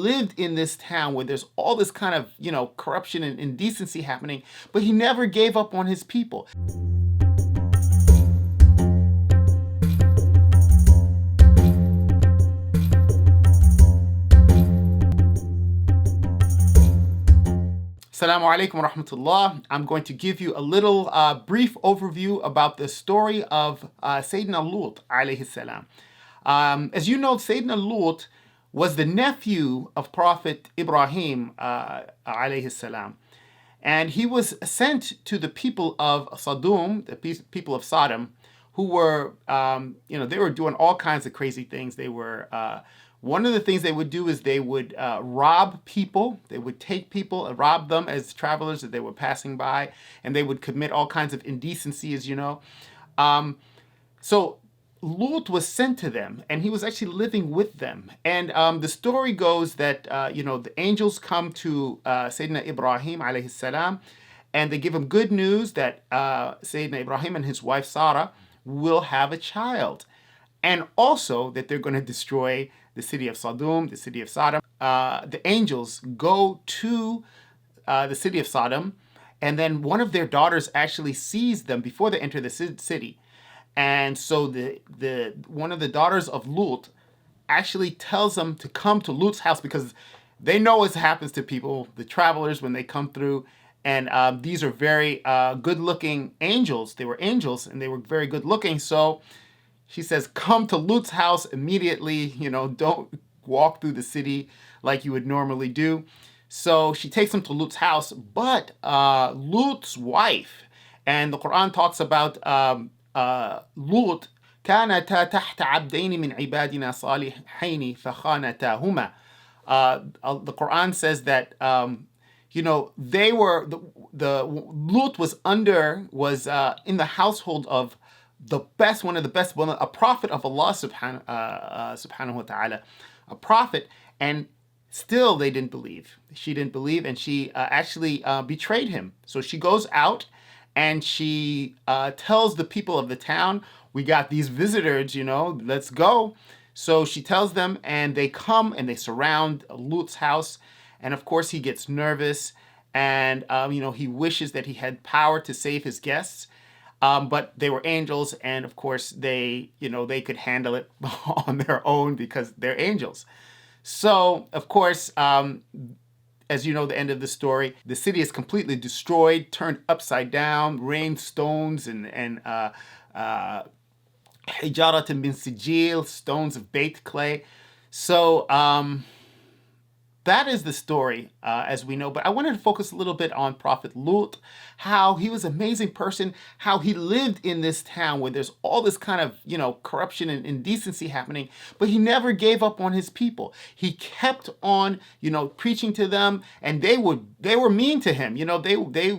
lived in this town where there's all this kind of, corruption and indecency happening, but he never gave up on his people. Assalamu alaikum wa rahmatullah. I'm going to give you a little brief overview about the story of Sayyidina Lut alayhi salam. As you know, Sayyidina Lut was the nephew of Prophet Ibrahim alayhi salam. And he was sent to the people of Sodom, the people of Sodom, who were, they were doing all kinds of crazy things. They were, one of the things they would do is they would rob people. They would take people and rob them as travelers that they were passing by, and they would commit all kinds of indecency, as you know. So Lut was sent to them, and he was actually living with them. And the story goes that, the angels come to Sayyidina Ibrahim alayhi salam, and they give him good news that Sayyidina Ibrahim and his wife Sarah will have a child. And also that they're going to destroy the city of Sodom, the city of Sodom. The angels go to the city of Sodom, and then one of their daughters actually sees them before they enter the city. And so the one of the daughters of Lut actually tells them to come to Lut's house because they know what happens to people, the travelers, when they come through. And these are very good-looking angels. They were angels, and they were very good-looking. So she says, come to Lut's house immediately. Don't walk through the city like you would normally do. So she takes him to Lut's house. But Lut's wife, and the Qur'an talks about Lut, كانتا تحت عبدين من عبادنا صالحين فخانتاهما. The Quran says that they were Lut was in the household of one of the best, a prophet of Allah subhanahu wa ta'ala, a prophet, and still they didn't believe. She didn't believe, and she actually betrayed him. So she goes out and she tells the people of the town, we got these visitors, let's go. So she tells them, and they come and they surround Lut's house. And of course he gets nervous, and he wishes that he had power to save his guests. But they were angels, and of course they could handle it on their own because they're angels. So of course, as you know, the end of the story, the city is completely destroyed, turned upside down, rained stones and hijaratan bin sijil, stones of baked clay. So that is the story as we know. But I wanted to focus a little bit on Prophet Lut, how he was an amazing person, how he lived in this town where there's all this kind of, corruption and indecency happening, but he never gave up on his people. He kept on, preaching to them, and they were mean to him.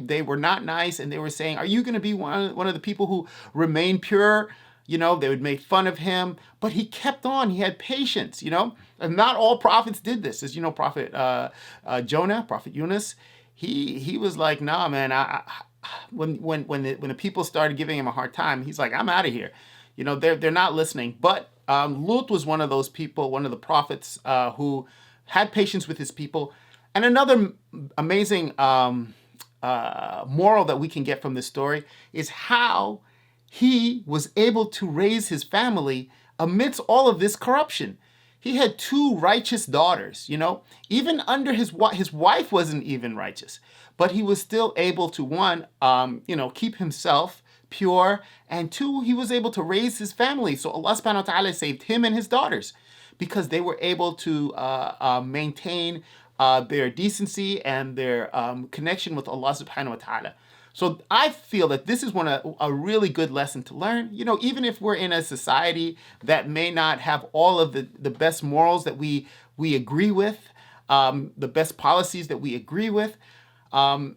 They were not nice, and they were saying, are you going to be one of the people who remain pure? They would make fun of him, but he kept on. He had patience, and not all prophets did this. As you know, Prophet Jonah, Prophet Yunus, he was like, nah, man. When the people started giving him a hard time, he's like, I'm out of here. They're not listening. But Lut was one of those people, one of the prophets who had patience with his people. And another amazing moral that we can get from this story is how he was able to raise his family amidst all of this corruption. He had two righteous daughters, even under his wife wasn't even righteous, but he was still able to, one, keep himself pure, and two, he was able to raise his family. So Allah subhanahu wa ta'ala saved him and his daughters because they were able to maintain their decency and their connection with Allah subhanahu wa ta'ala. So I feel that this is a really good lesson to learn. Even if we're in a society that may not have all of the best morals that we agree with, the best policies that we agree with,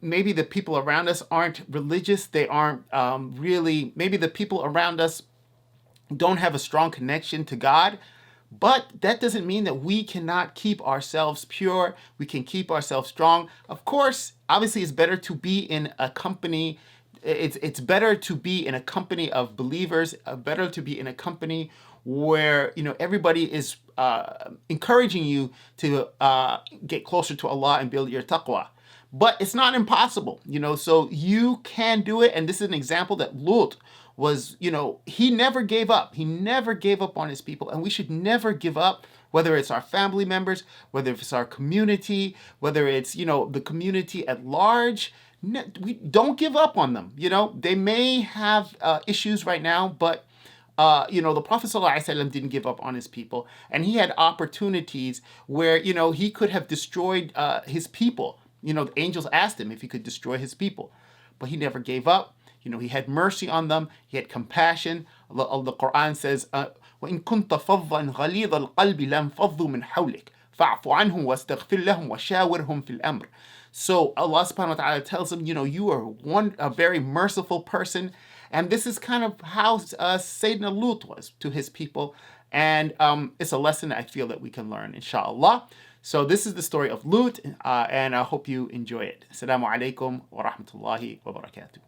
maybe the people around us aren't religious. They aren't maybe the people around us don't have a strong connection to God. But that doesn't mean that we cannot keep ourselves pure. We can keep ourselves strong. Of course, obviously, it's better to be in a company. It's better to be in a company of believers. Better to be in a company where everybody is encouraging you to get closer to Allah and build your taqwa. But it's not impossible, so you can do it. And this is an example that Lut was, he never gave up. He never gave up on his people. And we should never give up, whether it's our family members, whether it's our community, whether it's, the community at large. We don't give up on them. They may have issues right now, but the Prophet ﷺ didn't give up on his people, and he had opportunities where, he could have destroyed his people. The angels asked him if he could destroy his people, but he never gave up. He had mercy on them. He had compassion. The Qur'an says, وَإِن كُنْتَ فَظًّا غَلِيظَ الْقَلْبِ لَانْفَضُّوا مِنْ حَوْلِكَ فَاعْفُ عَنْهُمْ وَاسْتَغْفِرْ لَهُمْ وَشَاوِرْهُمْ فِي الْأَمْرِ. So Allah subhanahu wa ta'ala tells him, you are a very merciful person. And this is kind of how Sayyidina Lut was to his people. And it's a lesson I feel that we can learn, inshallah. So this is the story of Lut, and I hope you enjoy it. Assalamu alaikum wa rahmatullahi wa barakatuh.